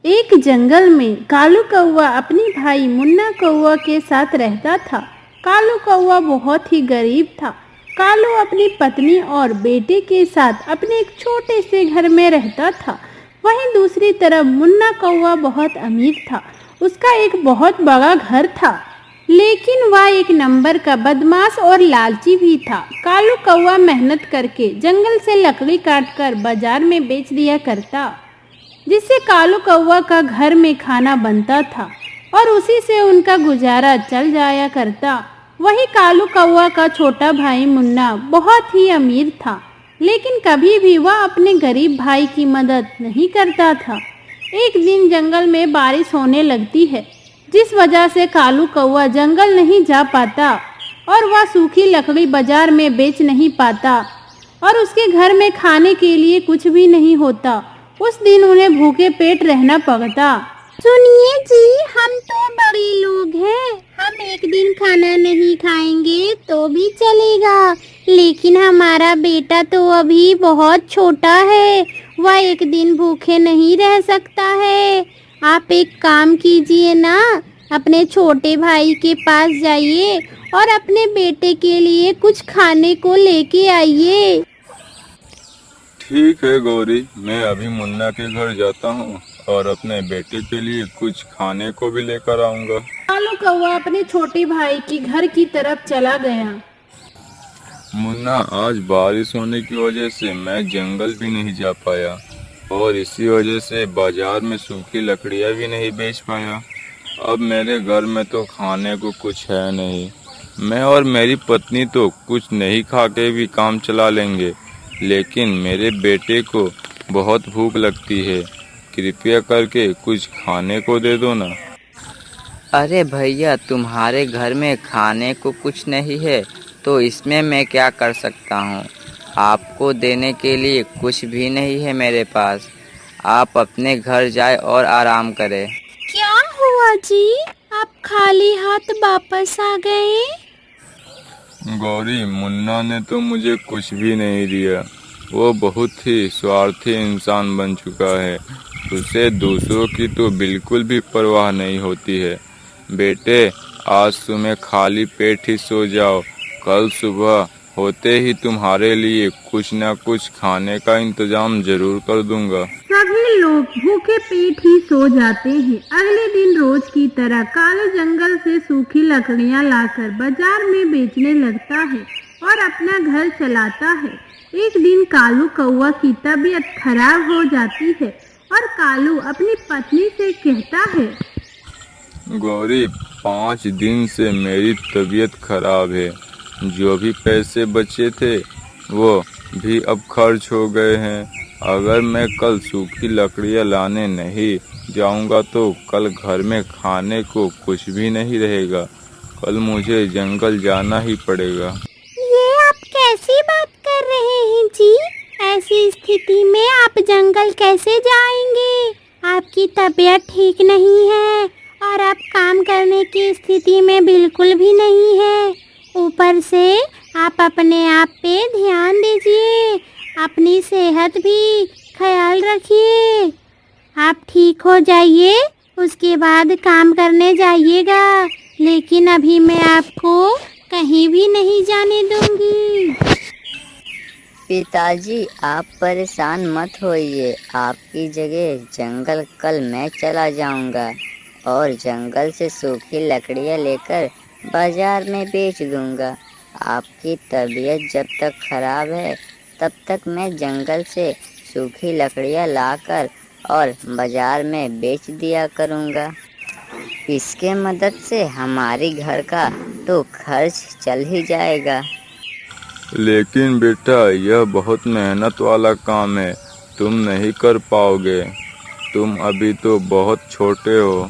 एक जंगल में कालू कौवा अपनी भाई मुन्ना कौवा के साथ रहता था। कालू कौवा बहुत ही गरीब था। कालू अपनी पत्नी और बेटे के साथ अपने एक छोटे से घर में रहता था। वहीं दूसरी तरफ मुन्ना कौवा बहुत अमीर था। उसका एक बहुत बड़ा घर था, लेकिन वह एक नंबर का बदमाश और लालची भी था। कालू कौवा मेहनत करके जंगल से लकड़ी काटकर बाजार में बेच दिया करता, जिससे कालू कौवा का घर में खाना बनता था और उसी से उनका गुजारा चल जाया करता। वही कालू कौवा का छोटा भाई मुन्ना बहुत ही अमीर था, लेकिन कभी भी वह अपने गरीब भाई की मदद नहीं करता था। एक दिन जंगल में बारिश होने लगती है, जिस वजह से कालू कौवा जंगल नहीं जा पाता और वह सूखी लकड़ी बाजार में बेच नहीं पाता और उसके घर में खाने के लिए कुछ भी नहीं होता। उस दिन उन्हें भूखे पेट रहना पड़ता। सुनिए जी, हम तो बड़े लोग हैं, हम एक दिन खाना नहीं खाएंगे तो भी चलेगा, लेकिन हमारा बेटा तो अभी बहुत छोटा है, वह एक दिन भूखे नहीं रह सकता है। आप एक काम कीजिए ना, अपने छोटे भाई के पास जाइए और अपने बेटे के लिए कुछ खाने को लेके आइए। ठीक है गौरी, मैं अभी मुन्ना के घर जाता हूँ और अपने बेटे के लिए कुछ खाने को भी लेकर आऊँगा। कालू कौवा अपने छोटे भाई के घर की तरफ चला गया। मुन्ना, आज बारिश होने की वजह से मैं जंगल भी नहीं जा पाया और इसी वजह से बाजार में सूखी लकड़ियाँ भी नहीं बेच पाया। अब मेरे घर में तो खाने को कुछ है नहीं। मैं और मेरी पत्नी तो कुछ नहीं खा के भी काम चला लेंगे, लेकिन मेरे बेटे को बहुत भूख लगती है। कृपया करके कुछ खाने को दे दो ना। अरे भैया, तुम्हारे घर में खाने को कुछ नहीं है तो इसमें मैं क्या कर सकता हूँ। आपको देने के लिए कुछ भी नहीं है मेरे पास। आप अपने घर जाए और आराम करें। क्या हुआ जी, आप खाली हाथ वापस आ गए? गौरी, मुन्ना ने तो मुझे कुछ भी नहीं दिया। वो बहुत ही स्वार्थी इंसान बन चुका है। उसे दूसरों की तो बिल्कुल भी परवाह नहीं होती है। बेटे, आज तुम्हें खाली पेट ही सो जाओ। कल सुबह होते ही तुम्हारे लिए कुछ न कुछ खाने का इंतजाम जरूर कर दूंगा। सभी लोग भूखे पेट ही सो जाते हैं। अगले दिन रोज की तरह कालू जंगल से सूखी लकड़ियां लाकर बाजार में बेचने लगता है और अपना घर चलाता है। एक दिन कालू कौवा की तबीयत खराब हो जाती है और कालू अपनी पत्नी से कहता है, गौरी, 5 दिन से मेरी तबीयत खराब है। जो भी पैसे बचे थे वो भी अब खर्च हो गए हैं। अगर मैं कल सूखी लकड़ियाँ लाने नहीं जाऊंगा तो कल घर में खाने को कुछ भी नहीं रहेगा। कल मुझे जंगल जाना ही पड़ेगा। ये आप कैसी बात कर रहे हैं जी? ऐसी स्थिति में आप जंगल कैसे जाएंगे? आपकी तबीयत ठीक नहीं है और आप काम करने की स्थिति में बिल्कुल भी नहीं है। ऊपर से आप अपने आप पे ध्यान दीजिए, अपनी सेहत भी ख्याल रखिए। आप ठीक हो जाइए, उसके बाद काम करने जाइएगा, लेकिन अभी मैं आपको कहीं भी नहीं जाने दूंगी। पिताजी, आप परेशान मत होइए। आपकी जगह जंगल कल मैं चला जाऊंगा और जंगल से सूखी लकड़ियाँ लेकर बाजार में बेच दूंगा। आपकी तबीयत जब तक खराब है तब तक मैं जंगल से सूखी लकड़ियाँ लाकर और बाजार में बेच दिया करूंगा। इसके मदद से हमारी घर का तो खर्च चल ही जाएगा। लेकिन बेटा, यह बहुत मेहनत वाला काम है, तुम नहीं कर पाओगे। तुम अभी तो बहुत छोटे हो।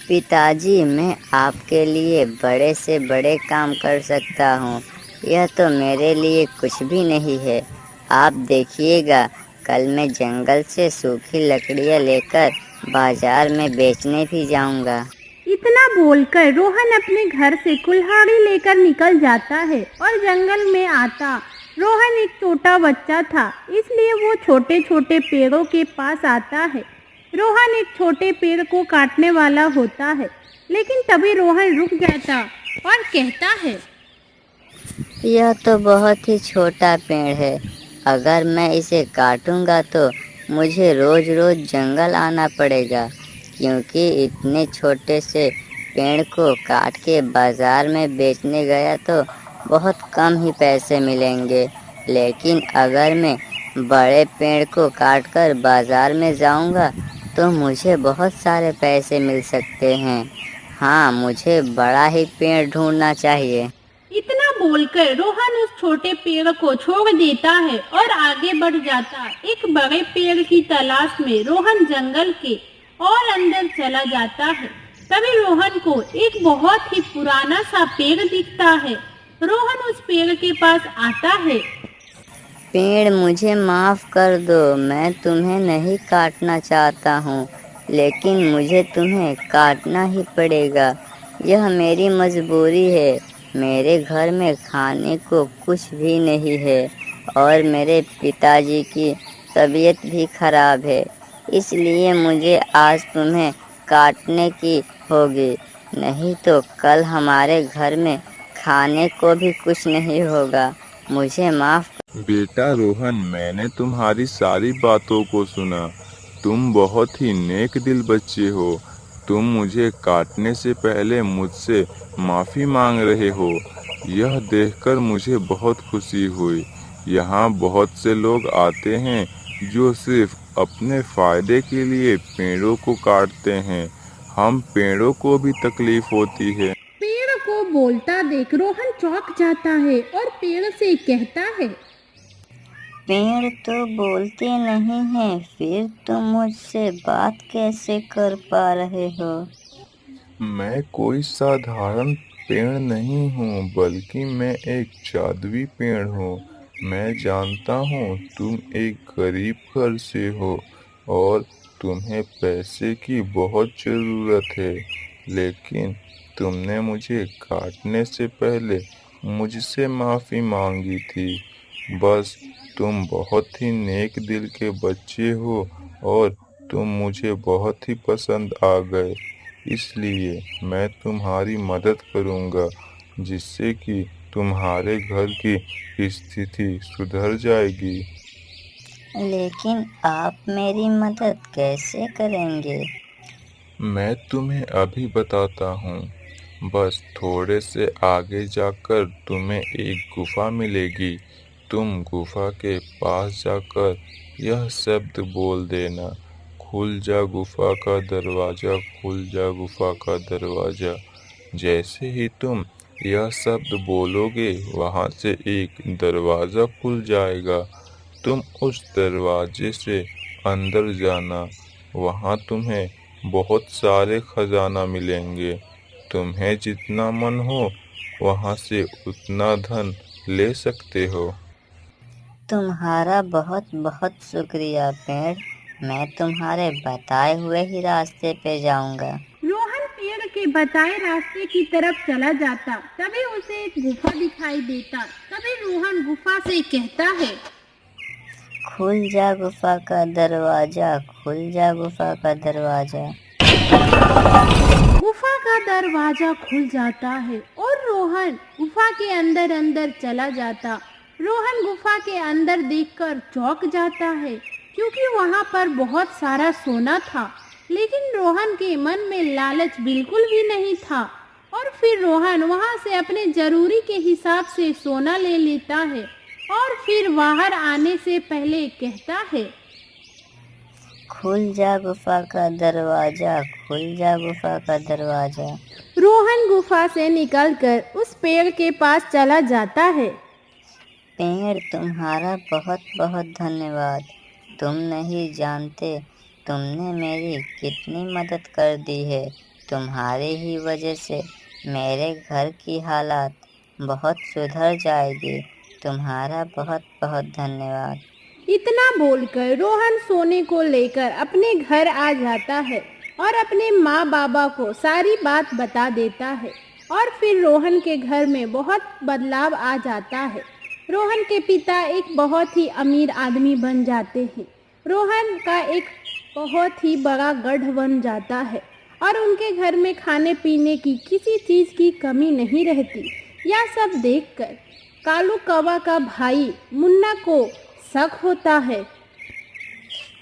पिताजी, मैं आपके लिए बड़े से बड़े काम कर सकता हूँ। यह तो मेरे लिए कुछ भी नहीं है। आप देखिएगा, कल मैं जंगल से सूखी लकड़ियाँ लेकर बाजार में बेचने भी जाऊँगा। इतना बोलकर रोहन अपने घर से कुल्हाड़ी लेकर निकल जाता है और जंगल में आता। रोहन एक छोटा बच्चा था, इसलिए वो छोटे छोटे पेड़ों के पास आता है रोहन एक छोटे पेड़ को काटने वाला होता है, लेकिन तभी रोहन रुक जाता और कहता है, यह तो बहुत ही छोटा पेड़ है। अगर मैं इसे काटूंगा तो मुझे रोज रोज जंगल आना पड़ेगा, क्योंकि इतने छोटे से पेड़ को काट के बाजार में बेचने गया तो बहुत कम ही पैसे मिलेंगे। लेकिन अगर मैं बड़े पेड़ को काटकर बाजार में जाऊंगा तो मुझे बहुत सारे पैसे मिल सकते हैं। हाँ, मुझे बड़ा ही पेड़ ढूंढना चाहिए। इतना बोलकर रोहन उस छोटे पेड़ को छोड़ देता है और आगे बढ़ जाता। एक बड़े पेड़ की तलाश में रोहन जंगल के और अंदर चला जाता है। तभी रोहन को एक बहुत ही पुराना सा पेड़ दिखता है। रोहन उस पेड़ के पास आता है। पेड़, मुझे माफ़ कर दो, मैं तुम्हें नहीं काटना चाहता हूँ, लेकिन मुझे तुम्हें काटना ही पड़ेगा। यह मेरी मजबूरी है। मेरे घर में खाने को कुछ भी नहीं है और मेरे पिताजी की तबीयत भी खराब है, इसलिए मुझे आज तुम्हें काटने की होगी, नहीं तो कल हमारे घर में खाने को भी कुछ नहीं होगा। मुझे माफ़। बेटा रोहन, मैंने तुम्हारी सारी बातों को सुना। तुम बहुत ही नेक दिल बच्चे हो। तुम मुझे काटने से पहले मुझसे माफ़ी मांग रहे हो। यह देखकर मुझे बहुत खुशी हुई। यहाँ बहुत से लोग आते हैं जो सिर्फ अपने फ़ायदे के लिए पेड़ों को काटते हैं। हम पेड़ों को भी तकलीफ होती है। पेड़ को बोलता देख रोहन चौंक जाता है और पेड़ से कहता है, पेड़ तो बोलते नहीं हैं, फिर तुम मुझसे बात कैसे कर पा रहे हो? मैं कोई साधारण पेड़ नहीं हूँ, बल्कि मैं एक जादुई पेड़ हूँ। मैं जानता हूँ तुम एक गरीब घर से हो और तुम्हें पैसे की बहुत ज़रूरत है, लेकिन तुमने मुझे काटने से पहले मुझसे माफ़ी मांगी थी। बस तुम बहुत ही नेक दिल के बच्चे हो और तुम मुझे बहुत ही पसंद आ गए, इसलिए मैं तुम्हारी मदद करूँगा, जिससे कि तुम्हारे घर की स्थिति सुधर जाएगी। लेकिन आप मेरी मदद कैसे करेंगे? मैं तुम्हें अभी बताता हूँ। बस थोड़े से आगे जाकर तुम्हें एक गुफा मिलेगी। तुम गुफा के पास जाकर यह शब्द बोल देना, खुल जा गुफा का दरवाज़ा, खुल जा गुफा का दरवाज़ा। जैसे ही तुम यह शब्द बोलोगे, वहाँ से एक दरवाज़ा खुल जाएगा। तुम उस दरवाजे से अंदर जाना। वहाँ तुम्हें बहुत सारे खजाना मिलेंगे। तुम्हें जितना मन हो वहाँ से उतना धन ले सकते हो। तुम्हारा बहुत बहुत शुक्रिया पेड़। मैं तुम्हारे बताए हुए ही रास्ते पे जाऊंगा। रोहन पेड़ के बताए रास्ते की तरफ चला जाता। तभी उसे एक गुफा दिखाई देता। तभी रोहन गुफा से कहता है, खुल जा गुफा का दरवाजा, खुल जा गुफा का दरवाजा। गुफा का दरवाजा खुल जाता है और रोहन गुफा के अंदर अंदर चला जाता। रोहन गुफा के अंदर देखकर चौंक जाता है, क्योंकि वहाँ पर बहुत सारा सोना था। लेकिन रोहन के मन में लालच बिल्कुल भी नहीं था और फिर रोहन वहाँ से अपने जरूरी के हिसाब से सोना ले लेता है और फिर बाहर आने से पहले कहता है, खुल जा गुफा का दरवाजा, खुल जा गुफा का दरवाजा। रोहन गुफा से निकलकर उस पेड़ के पास चला जाता है। पेड़, तुम्हारा बहुत बहुत धन्यवाद। तुम नहीं जानते तुमने मेरी कितनी मदद कर दी है। तुम्हारी ही वजह से मेरे घर की हालात बहुत सुधर जाएगी। तुम्हारा बहुत बहुत धन्यवाद। इतना बोलकर रोहन सोने को लेकर अपने घर आ जाता है और अपने माँ बाबा को सारी बात बता देता है और फिर रोहन के घर में बहुत बदलाव आ जाता है। रोहन के पिता एक बहुत ही अमीर आदमी बन जाते हैं। रोहन का एक बहुत ही बड़ा गढ़ बन जाता है और उनके घर में खाने पीने की किसी चीज़ की कमी नहीं रहती। यह सब देखकर कालू कौवा का भाई मुन्ना को शक होता है।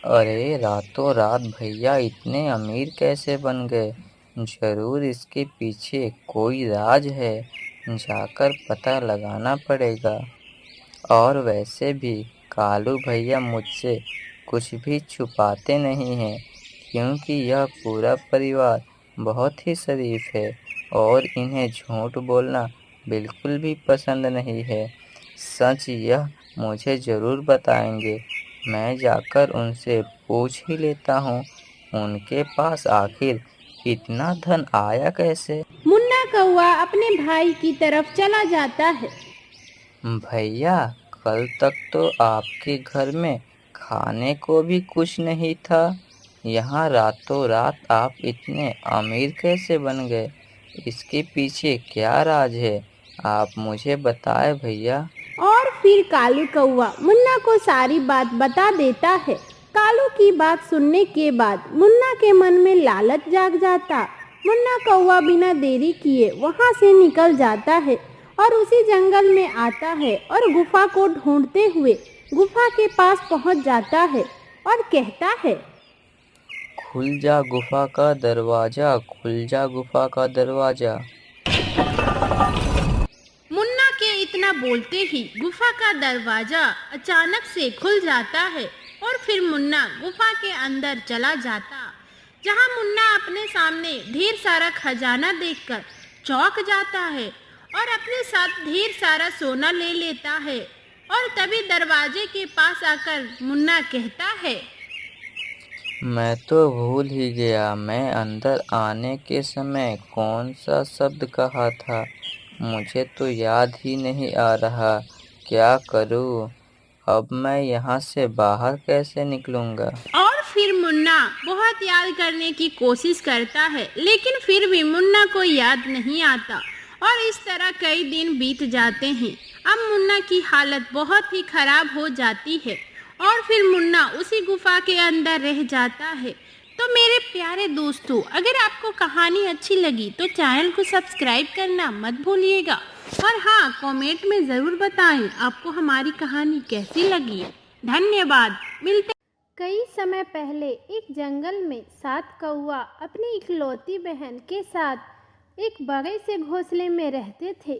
अरे रातों रात भैया इतने अमीर कैसे बन गए? जरूर इसके पीछे कोई राज है, जाकर पता लगाना पड़ेगा। और वैसे भी कालू भैया मुझसे कुछ भी छुपाते नहीं हैं, क्योंकि यह पूरा परिवार बहुत ही शरीफ है और इन्हें झूठ बोलना बिल्कुल भी पसंद नहीं है। सच यह मुझे ज़रूर बताएंगे। मैं जाकर उनसे पूछ ही लेता हूँ, उनके पास आखिर इतना धन आया कैसे? मुन्ना कौवा अपने भाई की तरफ चला जाता है। भैया, कल तक तो आपके घर में खाने को भी कुछ नहीं था, यहाँ रातों रात आप इतने अमीर कैसे बन गए? इसके पीछे क्या राज है? आप मुझे बताएं भैया। और फिर कालू कौवा मुन्ना को सारी बात बता देता है। कालू की बात सुनने के बाद मुन्ना के मन में लालच जाग जाता। मुन्ना कौवा बिना देरी किए वहाँ से निकल जाता है और उसी जंगल में आता है और गुफा को ढूंढते हुए गुफा के पास पहुँच जाता है और कहता है, खुल जा गुफा का दरवाजा, खुल जा गुफा का दरवाजा। मुन्ना के इतना बोलते ही गुफा का दरवाजा अचानक से खुल जाता है और फिर मुन्ना गुफा के अंदर चला जाता, जहां मुन्ना अपने सामने ढेर सारा खजाना देखकर चौंक जाता है और अपने साथ ढेर सारा सोना ले लेता है। और तभी दरवाजे के पास आकर मुन्ना कहता है, मैं तो भूल ही गया, मैं अंदर आने के समय कौन सा शब्द कहा था, मुझे तो याद ही नहीं आ रहा। क्या करूं? अब मैं यहाँ से बाहर कैसे निकलूंगा? और फिर मुन्ना बहुत याद करने की कोशिश करता है, लेकिन फिर भी मुन्ना को याद नहीं आता और इस तरह कई दिन बीत जाते हैं। अब मुन्ना की हालत बहुत ही खराब हो जाती है और फिर मुन्ना उसी गुफा के अंदर रह जाता है। तो मेरे प्यारे दोस्तों, अगर आपको कहानी अच्छी लगी तो चैनल को सब्सक्राइब करना मत भूलिएगा और हाँ, कमेंट में ज़रूर बताएं आपको हमारी कहानी कैसी लगी। धन्यवाद। मिलते। कई समय पहले एक जंगल में 7 कौवा अपनी इकलौती बहन के साथ एक बड़े से घोंसले में रहते थे।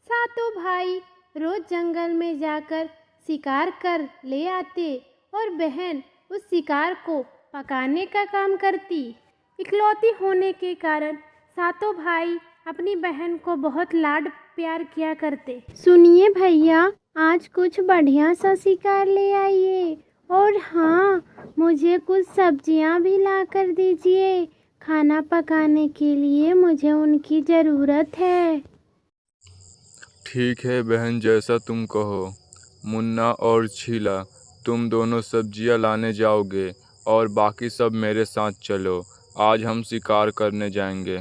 सातों भाई रोज जंगल में जाकर शिकार कर ले आते और बहन उस शिकार को पकाने का काम करती। इकलौती होने के कारण सातों भाई अपनी बहन को बहुत लाड प्यार किया करते। सुनिए भैया, आज कुछ बढ़िया सा शिकार ले आइए और हाँ, मुझे कुछ सब्जियां भी ला कर दीजिए। खाना पकाने के लिए मुझे उनकी ज़रूरत है। ठीक है बहन, जैसा तुम कहो। मुन्ना और छीला, तुम दोनों सब्जियां लाने जाओगे और बाकी सब मेरे साथ चलो। आज हम शिकार करने जाएंगे।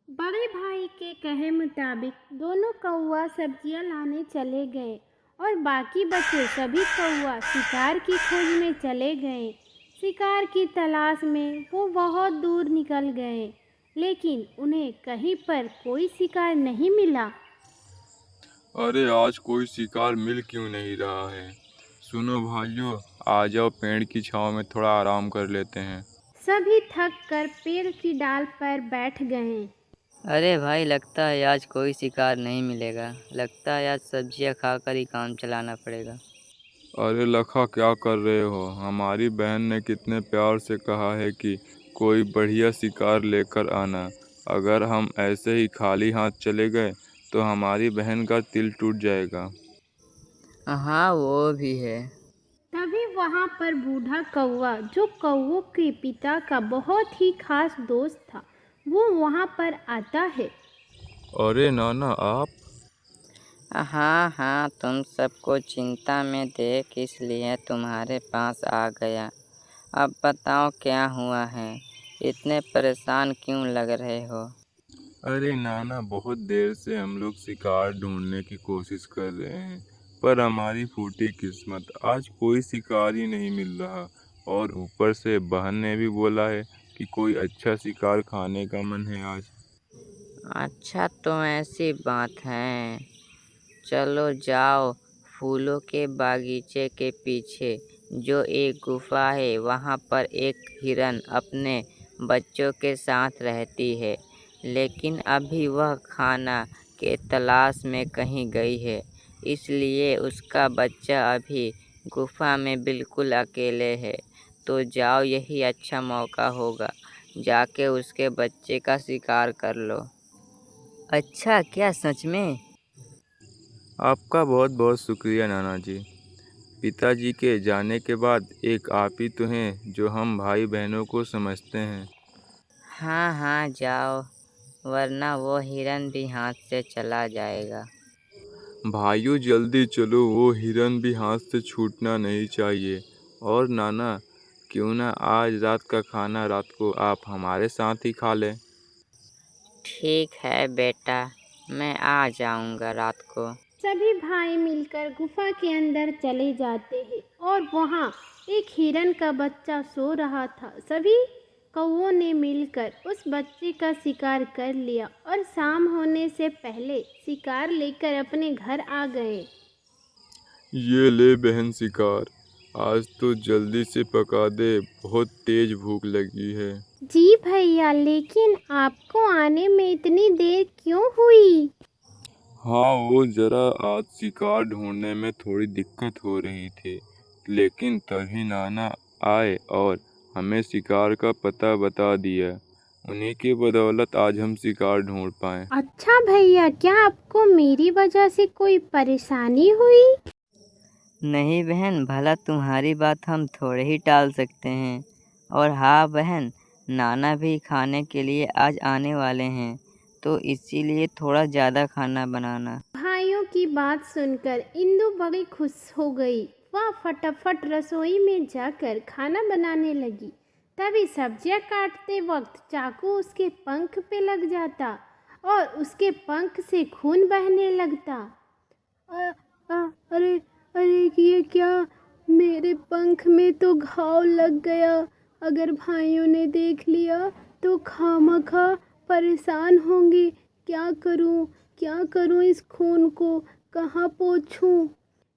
बड़े भाई के कहे मुताबिक दोनों कौवा सब्जियां लाने चले गए और बाकी बचे सभी कौवा शिकार की खोज में चले गए। शिकार की तलाश में वो बहुत दूर निकल गए, लेकिन उन्हें कहीं पर कोई शिकार नहीं मिला। अरे आज कोई शिकार मिल क्यों नहीं रहा है? सुनो भाइयों, आ जाओ, पेड़ की छांव में थोड़ा आराम कर लेते हैं। सभी थक कर पेड़ की डाल पर बैठ गए। अरे भाई, लगता है आज कोई शिकार नहीं मिलेगा। लगता है आज सब्जियां खाकर ही काम चलाना पड़ेगा। अरे लखा, क्या कर रहे हो? हमारी बहन ने कितने प्यार से कहा है कि कोई बढ़िया शिकार लेकर आना। अगर हम ऐसे ही खाली हाथ चले गए तो हमारी बहन का दिल टूट जाएगा। हाँ, वो भी है। तभी वहाँ पर बूढ़ा कौवा, जो कौवों के पिता का बहुत ही खास दोस्त था, वो वहाँ पर आता है। अरे नाना, आप? हाँ हाँ, तुम सबको चिंता में देख इसलिए तुम्हारे पास आ गया। अब बताओ क्या हुआ है, इतने परेशान क्यों लग रहे हो? अरे नाना, बहुत देर से हम लोग शिकार ढूंढने की कोशिश कर रहे हैं, पर हमारी फूटी किस्मत, आज कोई शिकार ही नहीं मिल रहा। और ऊपर से बहन ने भी बोला है कि कोई अच्छा शिकार खाने का मन है आज। अच्छा, तो ऐसी बात है। चलो जाओ, फूलों के बागीचे के पीछे जो एक गुफा है वहाँ पर एक हिरन अपने बच्चों के साथ रहती है, लेकिन अभी वह खाना के तलाश में कहीं गई है, इसलिए उसका बच्चा अभी गुफा में बिल्कुल अकेले है। तो जाओ, यही अच्छा मौका होगा, जाके उसके बच्चे का शिकार कर लो। अच्छा, क्या सच में? आपका बहुत बहुत शुक्रिया नाना जी। पिताजी के जाने के बाद एक आप ही तो हैं जो हम भाई बहनों को समझते हैं। हाँ हाँ, जाओ, वरना वो हिरन भी हाथ से चला जाएगा। भाइयों जल्दी चलो, वो हिरन भी हाथ से छूटना नहीं चाहिए। और नाना, क्यों ना आज रात का खाना रात को आप हमारे साथ ही खा लें। ठीक है बेटा, मैं आ जाऊंगा रात को। सभी भाई मिलकर गुफा के अंदर चले जाते हैं और वहाँ एक हिरन का बच्चा सो रहा था। सभी कौवों ने मिलकर उस बच्चे का शिकार कर लिया और शाम होने से पहले शिकार लेकर अपने घर आ गए। ये ले बहन शिकार, आज तो जल्दी से पका दे, बहुत तेज भूख लगी है। जी भैया, लेकिन आपको आने में इतनी देर क्यों हुई? हाँ, वो जरा आज शिकार ढूंढने में थोड़ी दिक्कत हो रही थी, लेकिन तभी नाना आए और हमें शिकार का पता बता दिया। उन्हीं की बदौलत आज हम शिकार ढूंढ पाए। अच्छा भैया, क्या आपको मेरी वजह से कोई परेशानी हुई? नहीं बहन, भला तुम्हारी बात हम थोड़े ही टाल सकते हैं। और हाँ बहन, नाना भी खाने के लिए आज आने वाले हैं, तो इसीलिए थोड़ा ज़्यादा खाना बनाना। भाइयों की बात सुनकर इंदु बड़ी खुश हो गई। वह फटाफट रसोई में जाकर खाना बनाने लगी। तभी सब्जियां काटते वक्त चाकू उसके पंख पे लग जाता और उसके पंख से खून बहने लगता। अरे अरे, ये क्या, मेरे पंख में तो घाव लग गया। अगर भाइयों ने देख लिया तो खामखा परेशान होंगे। क्या करूं इस खून को, कहाँ पोंछूं?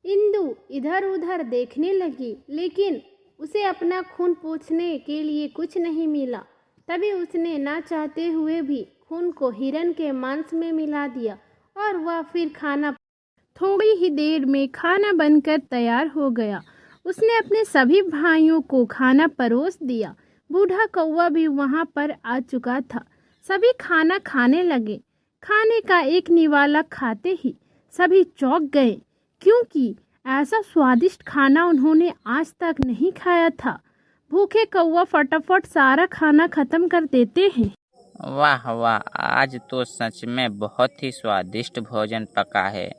इंदु इधर उधर देखने लगी, लेकिन उसे अपना खून पोंछने के लिए कुछ नहीं मिला। तभी उसने ना चाहते हुए भी खून को हिरन के मांस में मिला दिया और वह फिर खाना थोड़ी ही देर में खाना बनकर तैयार हो गया। उसने अपने सभी भाइयों को खाना परोस दिया। बूढ़ा कौवा भी वहां पर आ चुका था। सभी खाना खाने लगे। खाने का एक निवाला खाते ही सभी चौंक गए, क्योंकि ऐसा स्वादिष्ट खाना उन्होंने आज तक नहीं खाया था। भूखे कौवा फटाफट सारा खाना खत्म कर देते हैं। वाह वाह, आज तो सच में बहुत ही स्वादिष्ट भोजन पका है।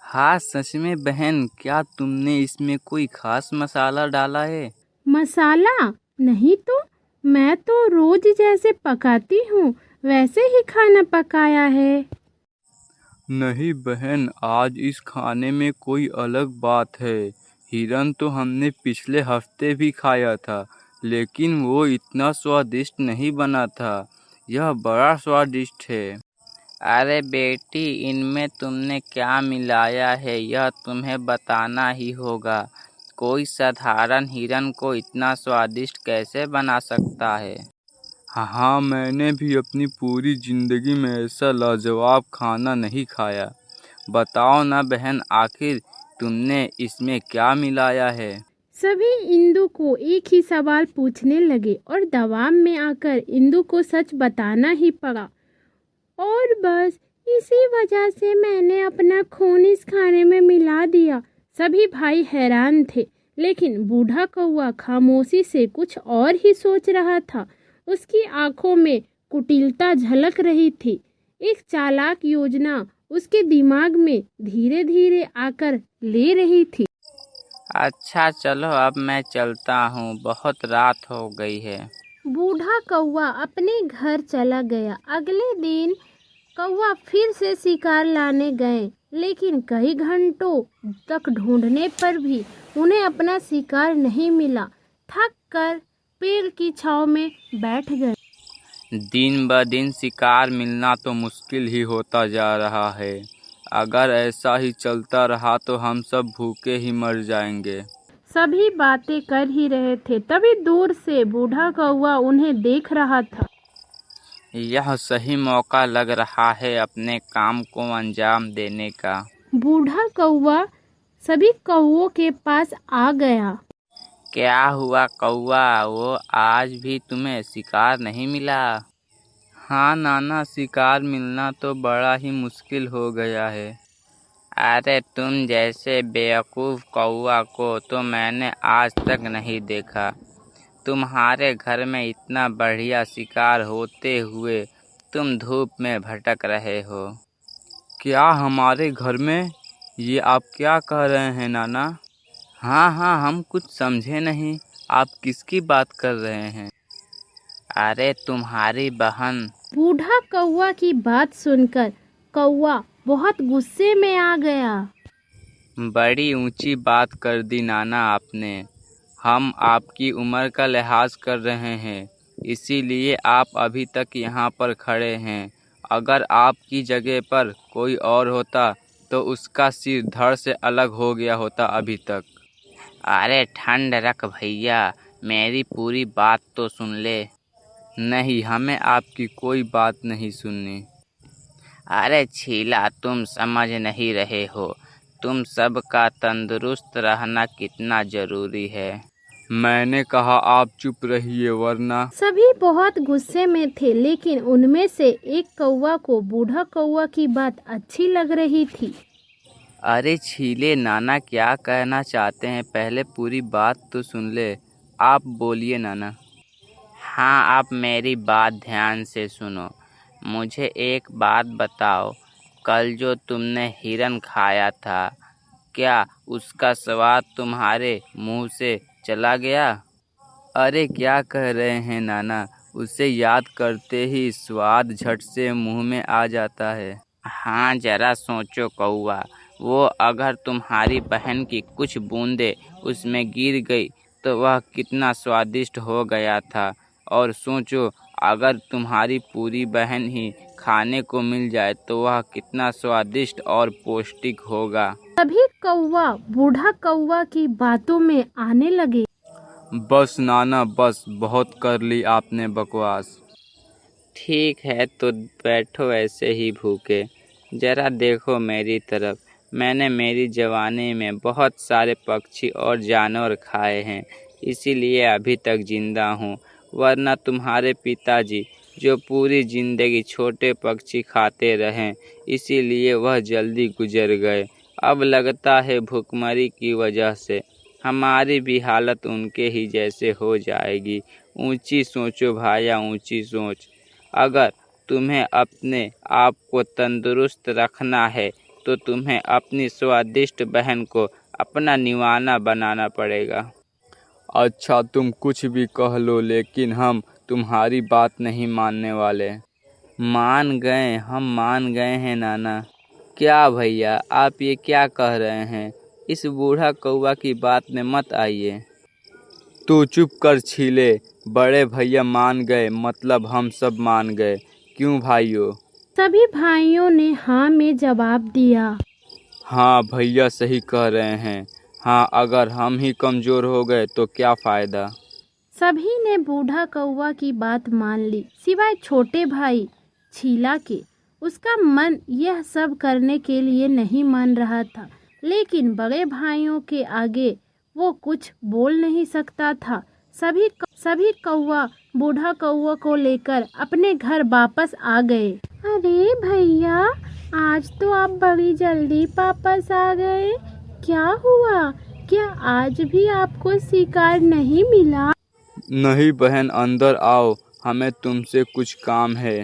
हाँ सच में बहन, क्या तुमने इसमें कोई खास मसाला डाला है? मसाला नहीं तो, मैं तो रोज जैसे पकाती हूँ वैसे ही खाना पकाया है। नहीं बहन, आज इस खाने में कोई अलग बात है। हिरन तो हमने पिछले हफ्ते भी खाया था, लेकिन वो इतना स्वादिष्ट नहीं बना था। यह बड़ा स्वादिष्ट है। अरे बेटी, इनमें तुमने क्या मिलाया है यह तुम्हें बताना ही होगा। कोई साधारण हिरन को इतना स्वादिष्ट कैसे बना सकता है? हाँ, मैंने भी अपनी पूरी जिंदगी में ऐसा लाजवाब खाना नहीं खाया। बताओ ना बहन, आखिर तुमने इसमें क्या मिलाया है? सभी इंदु को एक ही सवाल पूछने लगे और दबाव में आकर इंदु को सच बताना ही पड़ा। और बस इसी वजह से मैंने अपना खून इस खाने में मिला दिया। सभी भाई हैरान थे, लेकिन बूढ़ा कौवा खामोशी से कुछ और ही सोच रहा था। उसकी आंखों में कुटिलता झलक रही थी। एक चालाक योजना उसके दिमाग में धीरे धीरे आकर ले रही थी। अच्छा चलो, अब मैं चलता हूँ, बहुत रात हो गई है। बूढ़ा कौवा अपने घर चला गया। अगले दिन कौवा फिर से शिकार लाने गए, लेकिन कई घंटों तक ढूंढने पर भी उन्हें अपना शिकार नहीं मिला। थक कर पेड़ की छांव में बैठ गए। दिन ब दिन शिकार मिलना तो मुश्किल ही होता जा रहा है। अगर ऐसा ही चलता रहा तो हम सब भूखे ही मर जाएंगे। सभी बातें कर ही रहे थे, तभी दूर से बूढ़ा कौवा उन्हें देख रहा था। यह सही मौका लग रहा है अपने काम को अंजाम देने का। बूढ़ा कौवा सभी कौवों के पास आ गया। क्या हुआ कौवा, वो आज भी तुम्हें शिकार नहीं मिला? हाँ नाना, शिकार मिलना तो बड़ा ही मुश्किल हो गया है। अरे तुम जैसे बेवकूफ़ कौवा को तो मैंने आज तक नहीं देखा। तुम्हारे घर में इतना बढ़िया शिकार होते हुए तुम धूप में भटक रहे हो। क्या हमारे घर में? ये आप क्या कह रहे हैं नाना? हाँ, हम कुछ समझे नहीं। आप किसकी बात कर रहे हैं? अरे तुम्हारी बहन। बूढ़ा कौवा की बात सुनकर कौवा बहुत गुस्से में आ गया। बड़ी ऊंची बात कर दी नाना आपने। हम आपकी उम्र का लिहाज कर रहे हैं, इसीलिए आप अभी तक यहाँ पर खड़े हैं। अगर आपकी जगह पर कोई और होता तो उसका सिर धड़ से अलग हो गया होता अभी तक। अरे ठंड रख भैया, मेरी पूरी बात तो सुन ले। नहीं, हमें आपकी कोई बात नहीं सुननी। अरे छीला, तुम समझ नहीं रहे हो। तुम सबका तंदुरुस्त रहना कितना ज़रूरी है। मैंने कहा आप चुप रहिए वरना। सभी बहुत गुस्से में थे, लेकिन उनमें से एक कौवा को बूढ़ा कौवा की बात अच्छी लग रही थी। अरे छीले, नाना क्या कहना चाहते हैं, पहले पूरी बात तो सुन ले। आप बोलिए नाना। हाँ, आप मेरी बात ध्यान से सुनो। मुझे एक बात बताओ, कल जो तुमने हिरन खाया था, क्या उसका स्वाद तुम्हारे मुंह से चला गया? अरे क्या कह रहे हैं नाना, उसे याद करते ही स्वाद झट से मुंह में आ जाता है। हाँ, जरा सोचो कौवा, वो अगर तुम्हारी बहन की कुछ बूंदें उसमें गिर गई तो वह कितना स्वादिष्ट हो गया था। और सोचो, अगर तुम्हारी पूरी बहन ही खाने को मिल जाए तो वह कितना स्वादिष्ट और पौष्टिक होगा। सभी कौवा बूढ़ा कौवा की बातों में आने लगे। बस नाना, बस बहुत कर ली आपने बकवास। ठीक है तो बैठो ऐसे ही भूखे। जरा देखो मेरी तरफ। मैंने मेरी जवानी में बहुत सारे पक्षी और जानवर खाए हैं, इसीलिए अभी तक जिंदा हूँ। वरना तुम्हारे पिताजी जो पूरी जिंदगी छोटे पक्षी खाते रहें, इसीलिए वह जल्दी गुजर गए। अब लगता है भूखमरी की वजह से हमारी भी हालत उनके ही जैसे हो जाएगी। ऊंची सोचो भाया, ऊंची सोच। अगर तुम्हें अपने आप को तंदुरुस्त रखना है तो तुम्हें अपनी स्वादिष्ट बहन को अपना निवाना बनाना पड़ेगा। अच्छा, तुम कुछ भी कह लो, लेकिन हम तुम्हारी बात नहीं मानने वाले। मान गए, हम मान गए हैं नाना। क्या भैया, आप ये क्या कह रहे हैं? इस बूढ़ा कौवा की बात में मत आइए। तू चुप कर छीले। बड़े भैया मान गए मतलब हम सब मान गए। क्यों भाइयों? सभी भाइयों ने हाँ में जवाब दिया। हाँ भैया सही कह रहे हैं। हाँ, अगर हम ही कमज़ोर हो गए तो क्या फ़ायदा। सभी ने बूढ़ा कौवा की बात मान ली, सिवाय छोटे भाई छीला के। उसका मन यह सब करने के लिए नहीं मान रहा था, लेकिन बड़े भाइयों के आगे वो कुछ बोल नहीं सकता था। सभी कौवा बूढ़ा कौवा को लेकर अपने घर वापस आ गए। अरे भैया, आज तो आप बड़ी जल्दी वापस आ गए। क्या हुआ? क्या आज भी आपको शिकार नहीं मिला? नहीं बहन, अंदर आओ, हमें तुमसे कुछ काम है।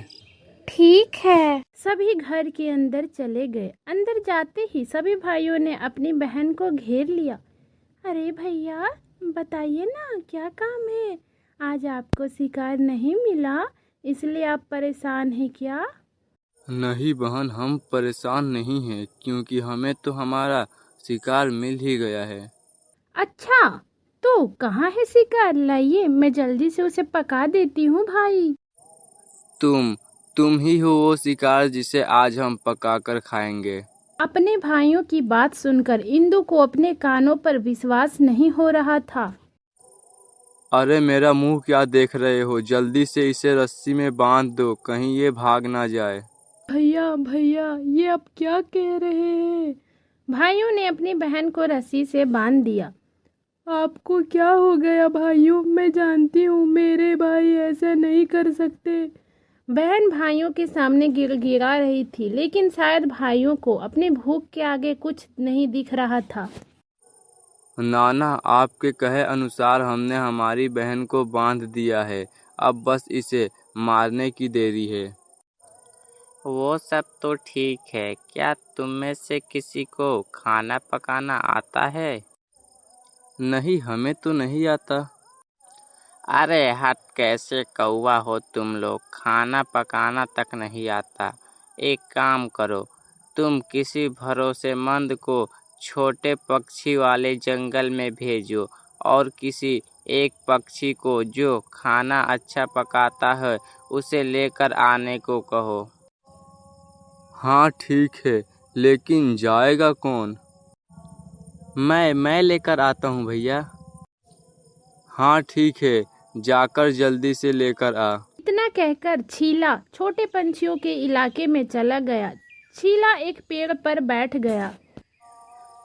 ठीक है। सभी घर के अंदर चले गए। अंदर जाते ही सभी भाइयों ने अपनी बहन को घेर लिया। अरे भैया, बताइए ना क्या काम है? आज आपको शिकार नहीं मिला, इसलिए आप परेशान हैं क्या? नहीं बहन, हम परेशान नहीं हैं, क्योंकि हमें तो हमारा शिकार मिल ही गया है। अच्छा, तो कहाँ है शिकार? लाइए, मैं जल्दी से उसे पका देती हूँ भाई। तुम ही हो वो शिकार जिसे आज हम पकाकर खाएंगे। अपने भाइयों की बात सुनकर इंदु को अपने कानों पर विश्वास नहीं हो रहा था। अरे मेरा मुंह क्या देख रहे हो? जल्दी से इसे रस्सी में बांध दो, कहीं ये भाग ना जाए। भैया भैया, ये अब क्या कह रहे हैं? भाइयों ने अपनी बहन को रस्सी से बांध दिया। आपको क्या हो गया भाइयों? मैं जानती हूँ मेरे भाई ऐसा नहीं कर सकते। बहन भाइयों के सामने गिड़गिड़ा रही थी, लेकिन शायद भाइयों को अपनी भूख के आगे कुछ नहीं दिख रहा था। नाना, आपके कहे अनुसार हमने हमारी बहन को बांध दिया है, अब बस इसे मारने की देरी है। वो सब तो ठीक है, क्या तुम में से किसी को खाना पकाना आता है? नहीं, हमें तो नहीं आता। अरे हट, कैसे कौवा हो तुम लोग, खाना पकाना तक नहीं आता। एक काम करो, तुम किसी भरोसेमंद को छोटे पक्षी वाले जंगल में भेजो और किसी एक पक्षी को जो खाना अच्छा पकाता है उसे लेकर आने को कहो। हाँ ठीक है, लेकिन जाएगा कौन? मैं लेकर आता हूँ भैया। हाँ ठीक है, जाकर जल्दी से लेकर आ। इतना कहकर छीला छोटे पंछियों के इलाके में चला गया। छीला एक पेड़ पर बैठ गया।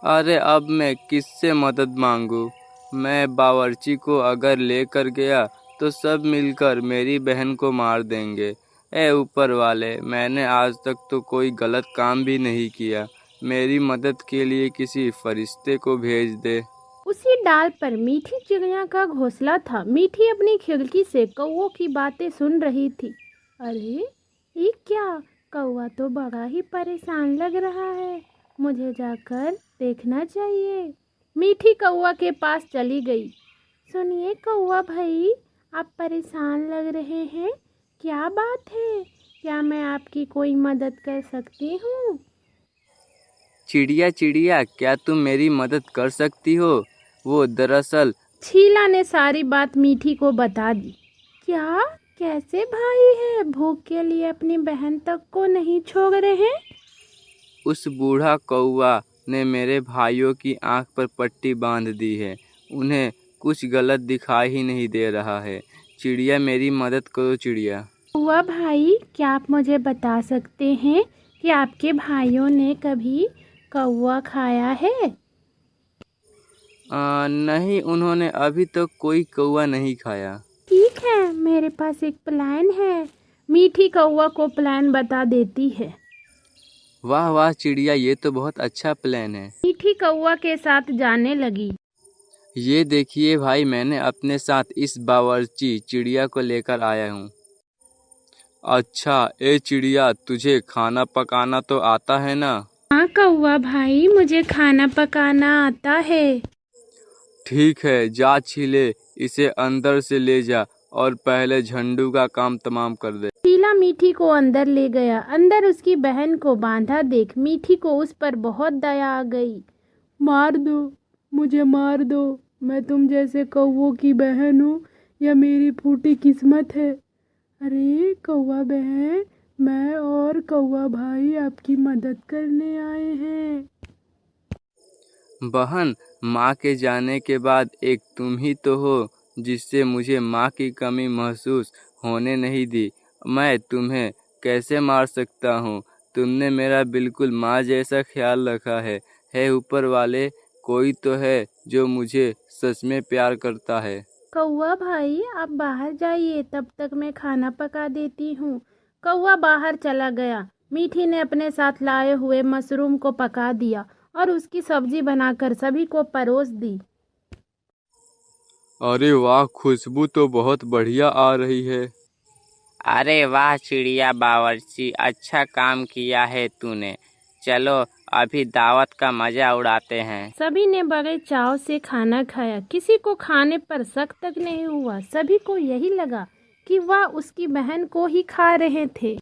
अरे अब मैं किससे मदद मांगू? मैं बावर्ची को अगर लेकर गया तो सब मिलकर मेरी बहन को मार देंगे। ए ऊपर वाले, मैंने आज तक तो कोई गलत काम भी नहीं किया, मेरी मदद के लिए किसी फरिश्ते को भेज दे। उसी डाल पर मीठी चिड़िया का घोंसला था। मीठी अपनी खिड़की से कौवों की बातें सुन रही थी। अरे ये क्या? कौवा तो बड़ा ही परेशान लग रहा है, मुझे जाकर देखना चाहिए। मीठी कौवा के पास चली गई। सुनिए कौवा भाई, आप परेशान लग रहे हैं, क्या बात है? क्या मैं आपकी कोई मदद कर सकती हूँ? चिड़िया चिड़िया, क्या तुम मेरी मदद कर सकती हो? वो दरअसल छीला ने सारी बात मीठी को बता दी। क्या? कैसे भाई है, भूख के लिए अपनी बहन तक को नहीं छोड़ रहे? उस बूढ़ा कौवा ने मेरे भाइयों की आंख पर पट्टी बांध दी है, उन्हें कुछ गलत दिखाई ही नहीं दे रहा है। चिड़िया मेरी मदद करो चिड़िया। कौवा भाई, क्या आप मुझे बता सकते हैं कि आपके भाइयों ने कभी कौवा खाया है? नहीं, उन्होंने अभी तक कोई कौवा नहीं खाया। ठीक है, मेरे पास एक प्लान है। मीठी कौवा को प्लान बता देती है। वाह वाह चिड़िया, ये तो बहुत अच्छा प्लान है। मीठी कौवा के साथ जाने लगी। ये देखिए भाई, मैंने अपने साथ इस बावर्ची चिड़िया को लेकर आया हूँ। अच्छा, ए चिड़िया, तुझे खाना पकाना तो आता है ना? हाँ कौवा भाई, मुझे खाना पकाना आता है। ठीक है, जा छीले, इसे अंदर से ले जा और पहले झंडू का काम तमाम कर दे। छीला मीठी को अंदर ले गया। अंदर उसकी बहन को बांधा देख मीठी को उस पर बहुत दया आ गई। मार दो, मुझे मार दो, मैं तुम जैसे कौवों की बहन हूँ, यह मेरी फूटी किस्मत है। अरे कौवा बहन, मैं और कौवा भाई आपकी मदद करने आए हैं। बहन, माँ के जाने के बाद एक तुम ही तो हो जिससे मुझे माँ की कमी महसूस होने नहीं दी। मैं तुम्हें कैसे मार सकता हूँ? तुमने मेरा बिल्कुल माँ जैसा ख्याल रखा है। हे ऊपर वाले, कोई तो है जो मुझे सच में प्यार करता है। कौवा भाई, आप बाहर जाइए, तब तक मैं खाना पका देती हूँ। कौवा बाहर चला गया। मीठी ने अपने साथ लाए हुए मशरूम को पका दिया और उसकी सब्जी बनाकर सभी को परोस दी। अरे वाह, खुशबू तो बहुत बढ़िया आ रही है। अरे वाह चिड़िया बावर्ची, अच्छा काम किया है तूने। चलो अभी दावत का मजा उड़ाते हैं। सभी ने बड़े चाव से खाना खाया। किसी को खाने पर शक तक नहीं हुआ। सभी को यही लगा कि वह उसकी बहन को ही खा रहे थे।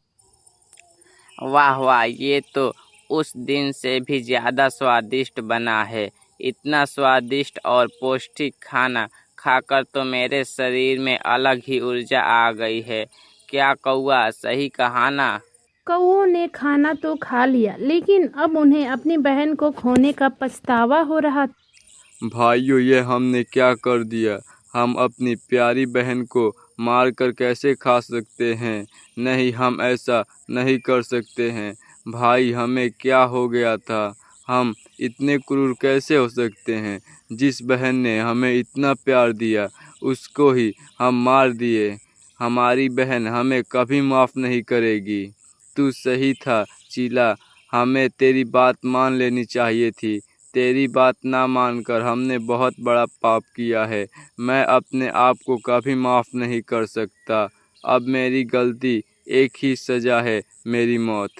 वाह वाह, ये तो उस दिन से भी ज़्यादा स्वादिष्ट बना है। इतना स्वादिष्ट और पौष्टिक खाना खाकर तो मेरे शरीर में अलग ही ऊर्जा आ गई है। क्या कौआ सही कहा ना? कौओं ने खाना तो खा लिया, लेकिन अब उन्हें अपनी बहन को खोने का पछतावा हो रहा था। भाइयों, ये हमने क्या कर दिया? हम अपनी प्यारी बहन को मार कर कैसे खा सकते हैं? नहीं, हम ऐसा नहीं कर सकते हैं। भाई, हमें क्या हो गया था? हम इतने क्रूर कैसे हो सकते हैं? जिस बहन ने हमें इतना प्यार दिया उसको ही हम मार दिए। हमारी बहन हमें कभी माफ़ नहीं करेगी। तू सही था चीला, हमें तेरी बात मान लेनी चाहिए थी। तेरी बात ना मानकर हमने बहुत बड़ा पाप किया है। मैं अपने आप को कभी माफ़ नहीं कर सकता। अब मेरी गलती एक ही सज़ा है, मेरी मौत।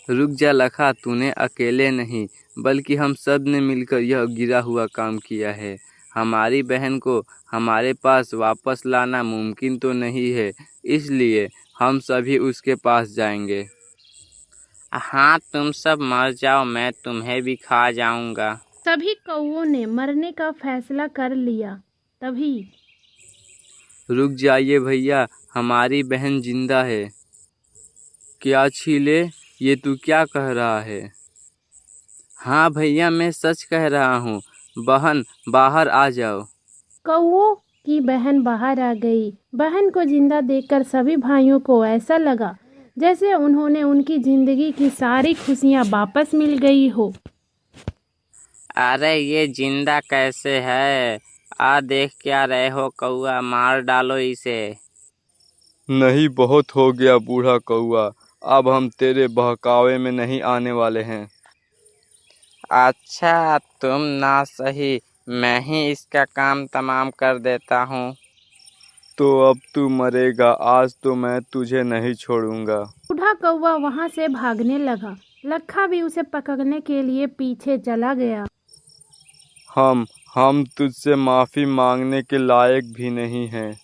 रुक जा लखा, तूने अकेले नहीं बल्कि हम सब ने मिलकर यह गिरा हुआ काम किया है। हमारी बहन को हमारे पास वापस लाना मुमकिन तो नहीं है, इसलिए हम सभी उसके पास जाएंगे। हाँ, तुम सब मर जाओ, मैं तुम्हें भी खा जाऊंगा। सभी कौओं ने मरने का फैसला कर लिया। तभी रुक जाइए भैया, हमारी बहन जिंदा है। क्या छीले, ये तू क्या कह रहा है? हाँ भैया, मैं सच कह रहा हूँ। बहन, बाहर आ जाओ। कौओं की बहन बाहर आ गई। बहन को जिंदा देखकर सभी भाइयों को ऐसा लगा जैसे उन्होंने उनकी जिंदगी की सारी खुशियाँ वापस मिल गई हो। अरे ये जिंदा कैसे है? देख क्या रहे हो कौआ, मार डालो इसे। नहीं, बहुत हो गया बूढ़ा कौआ, अब हम तेरे बहकावे में नहीं आने वाले हैं। अच्छा, तुम ना सही, मैं ही इसका काम तमाम कर देता हूँ। तो अब तू मरेगा, आज तो मैं तुझे नहीं छोड़ूंगा। बूढ़ा कौवा वहां से भागने लगा। लखा भी उसे पकड़ने के लिए पीछे चला गया। हम तुझसे माफ़ी मांगने के लायक भी नहीं हैं।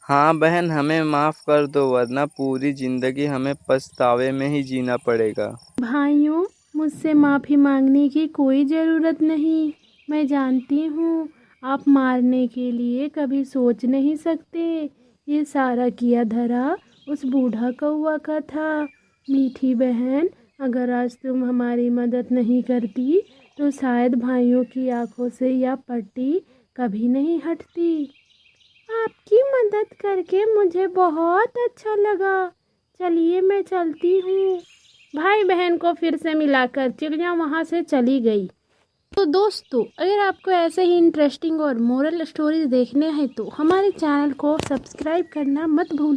हाँ बहन, हमें माफ़ कर दो, वरना पूरी ज़िंदगी हमें पछतावे में ही जीना पड़ेगा। भाइयों, मुझसे माफ़ी मांगने की कोई ज़रूरत नहीं। मैं जानती हूँ आप मारने के लिए कभी सोच नहीं सकते। ये सारा किया धरा उस बूढ़ा कौवा का था। मीठी बहन, अगर आज तुम हमारी मदद नहीं करती तो शायद भाइयों की आंखों से यह पट्टी कभी नहीं हटती। आपकी मदद करके मुझे बहुत अच्छा लगा। चलिए मैं चलती हूँ। भाई बहन को फिर से मिलाकर चिड़िया वहाँ से चली गई। तो दोस्तों, अगर आपको ऐसे ही इंटरेस्टिंग और मोरल स्टोरीज देखने हैं तो हमारे चैनल को सब्सक्राइब करना मत भूलिए।